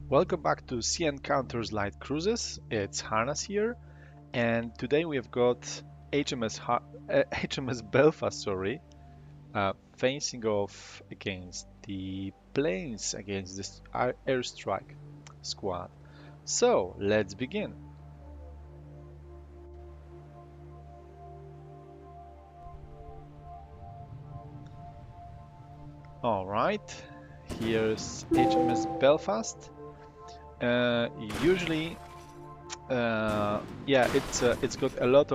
Welcome back to Sea Encounters Light Cruises. It's Harnas here, and today we have got HMS Belfast, facing off against the planes against this airstrike squad. So let's begin. All right, here's HMS Belfast. Usually, yeah, it's got a lot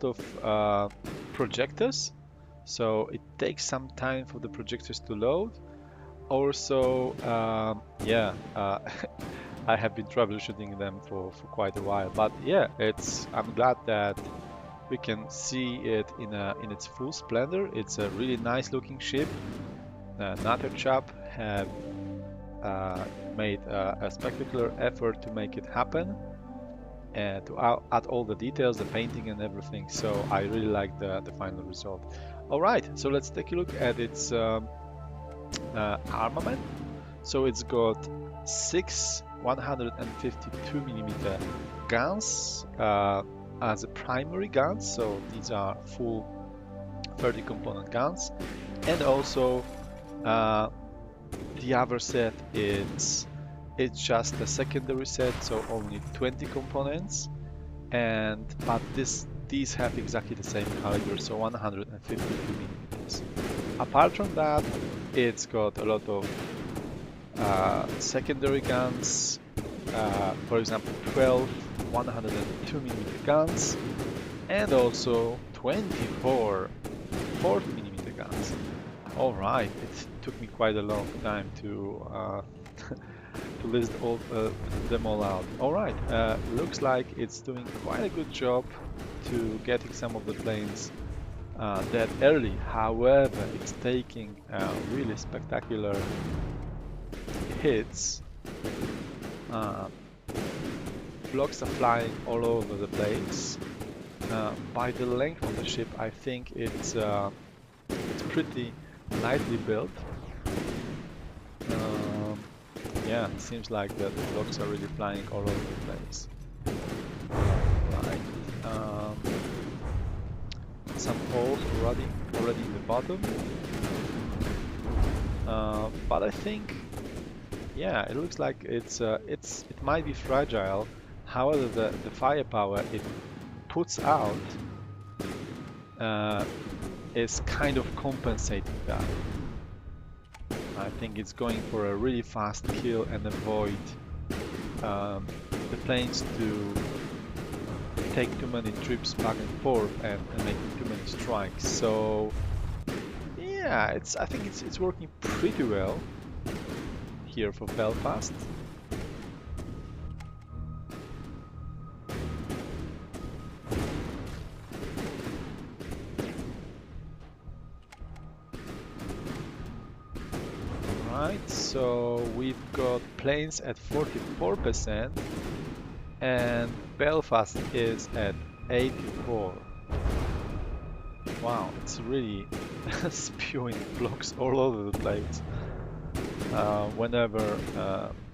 of projectors, so it takes some time for the projectors to load. Also, yeah, I have been troubleshooting them for quite a while, but yeah, I'm glad that we can see it in its full splendor. It's a really nice looking ship. Another chap have made a spectacular effort to make it happen and to add all the details, the painting and everything. So I really like the final result. All right, so let's take a look at its armament. So it's got 6 152mm guns as a primary guns. So these are full 30 component guns, and also the other set it's just a secondary set, so only 20 components, but these have exactly the same caliber, so 152mm. Apart from that, it's got a lot of secondary guns, for example 12 102mm guns, and also 24 40mm guns. All right, it took me quite a long time to to list them all out. All right, looks like it's doing quite a good job to getting some of the planes that early. However, it's taking really spectacular hits. Blocks are flying all over the place. By the length of the ship, I think it's pretty lightly built. Yeah, it seems like the blocks are really flying all over the place. Right. Some holes already in the bottom. But I think, yeah, it looks like it might be fragile. However, the firepower it puts out is kind of compensating that. I think it's going for a really fast kill and avoid the planes to take too many trips back and forth and making too many strikes. So yeah, I think it's working pretty well here for Belfast. So we've got planes at 44% and Belfast is at 84. Wow, it's really spewing blocks all over the place whenever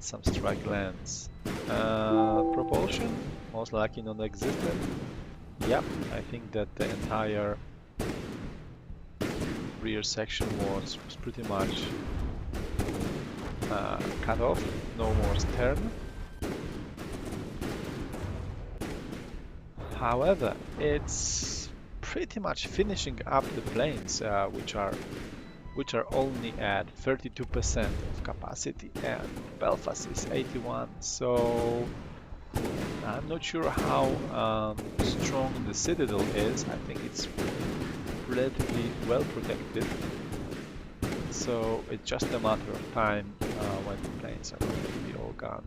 some strike lands. Propulsion, most likely non-existent. Yep, I think that the entire rear section was pretty much cut off, no more stern. However, it's pretty much finishing up the planes, which are only at 32% of capacity, and Belfast is 81. So I'm not sure how strong the Citadel is. I think it's relatively well protected. So it's just a matter of time when the planes are going to be all gone.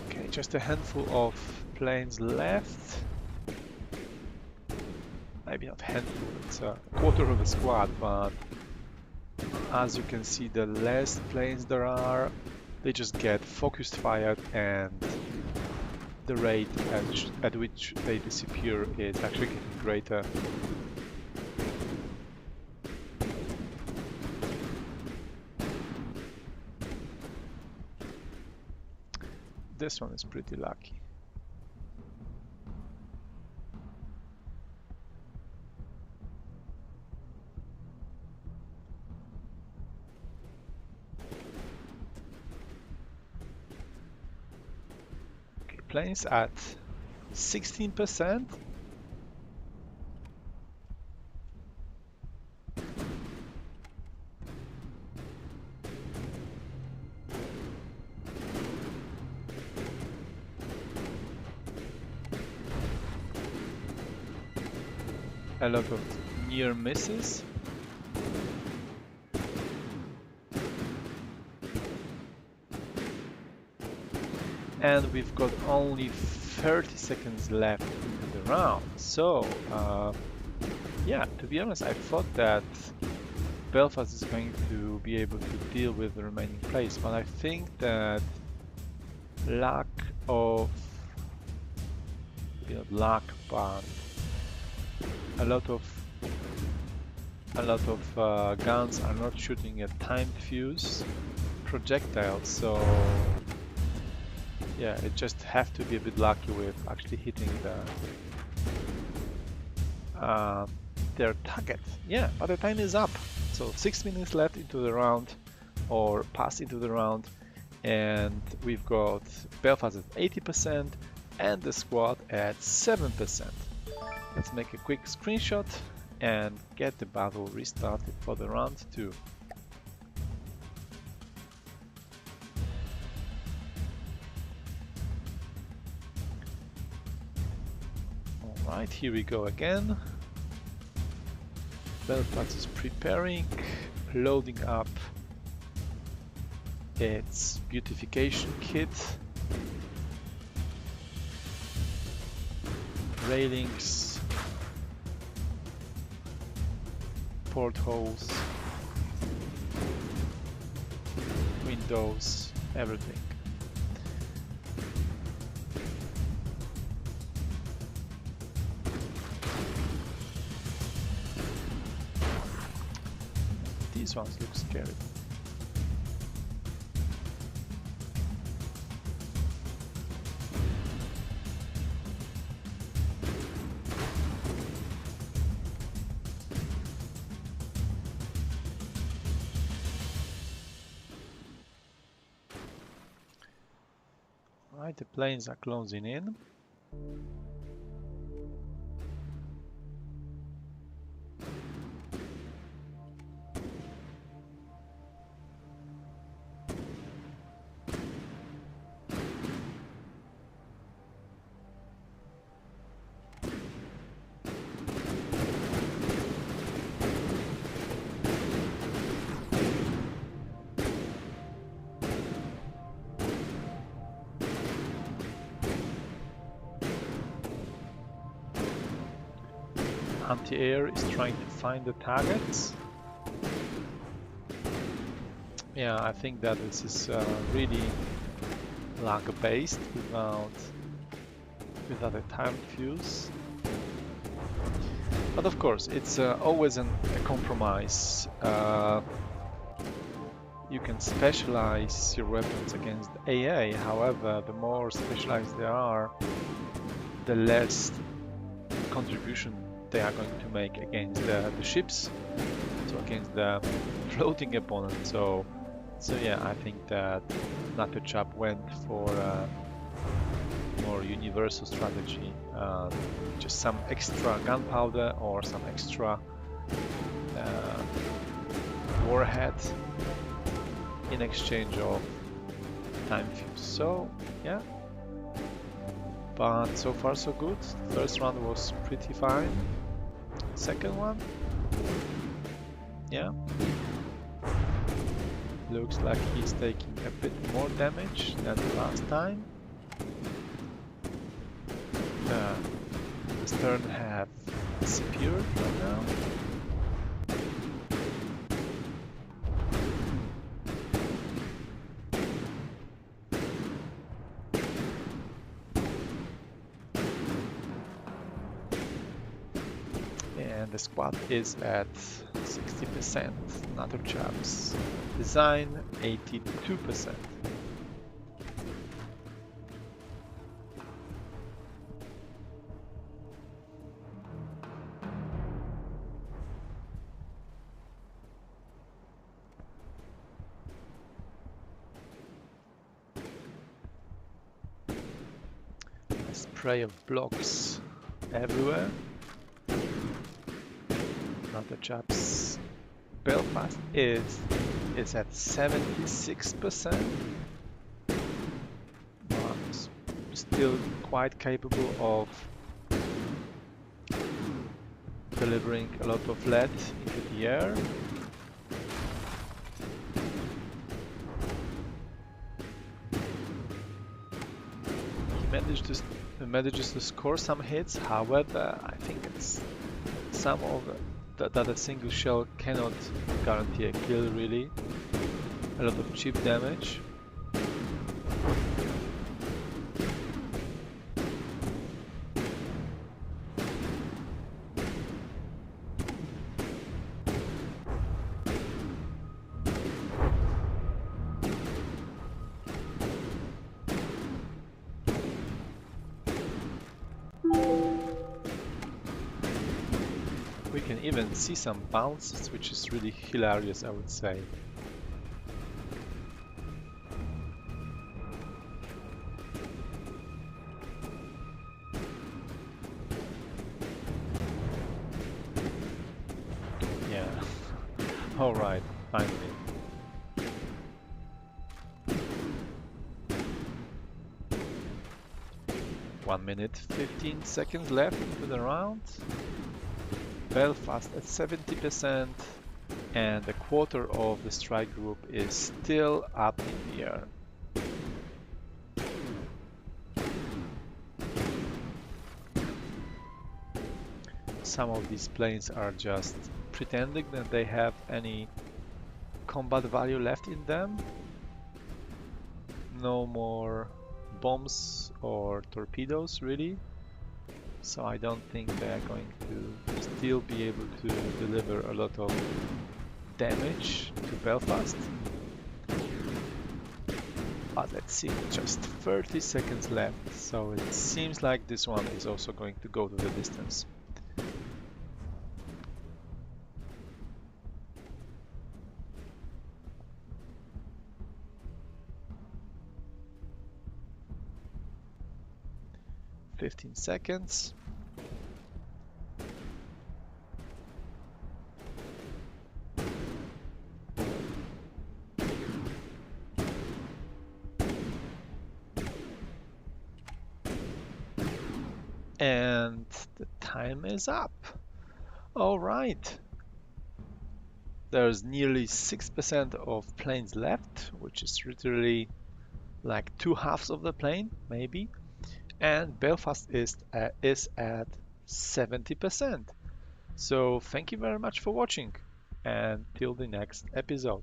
Okay, just a handful of planes left. Maybe not handful, it's a quarter of the squad, but as you can see, the less planes there are, they just get focused fired, and the rate at which they disappear is actually getting greater. This one is pretty lucky. Okay, planes at 16%. A lot of near misses. And we've got only 30 seconds left in the round. So, yeah, to be honest, I thought that Belfast is going to be able to deal with the remaining plays, but I think that lack of, luck, but a lot of guns are not shooting a timed fuse projectile, so yeah, it just have to be a bit lucky with actually hitting their target. Yeah, but the time is up, so 6 minutes left into the round, or past into the round, and we've got Belfast at 80% and the squad at 7%. Let's make a quick screenshot and get the battle restarted for the round 2. Alright, here we go again. Belfast is preparing, loading up its beautification kit. Railings, portholes, windows, everything. These ones look scary. Right, the planes are closing in. Anti-air is trying to find the targets. Yeah, I think that this is really lag-based without a time fuse. But of course, it's always a compromise. You can specialize your weapons against AA, however, the more specialized they are, the less contribution they are going to make against the ships, so against the floating opponent. So yeah, I think that Chap went for a more universal strategy, just some extra gunpowder or some extra warhead in exchange of time fuse. So yeah, but so far so good. First round was pretty fine. Second one, yeah, looks like he's taking a bit more damage than the last time. The stern have disappeared right now. and the squad is at 60%. Another chaps. Design 82%. A spray of blocks everywhere. Another chaps. Belfast is at 76%. But still quite capable of delivering a lot of lead into the air. He manages to score some hits. However, I think it's some of that a single shell cannot guarantee a kill really. A lot of cheap damage. We can even see some bounces, which is really hilarious, I would say. Yeah. All right, finally. One minute, 15 seconds left into the round. Belfast at 70%, and a quarter of the strike group is still up in the air. Some of these planes are just pretending that they have any combat value left in them. No more bombs or torpedoes really. So I don't think they are going to still be able to deliver a lot of damage to Belfast. But let's see, just 30 seconds left, so it seems like this one is also going to go to the distance. "15 seconds. And the time is up. All right. There's nearly 6% of planes left, which is literally like 2/2 of the plane, maybe. And Belfast is at 70%. So thank you very much for watching, and till the next episode.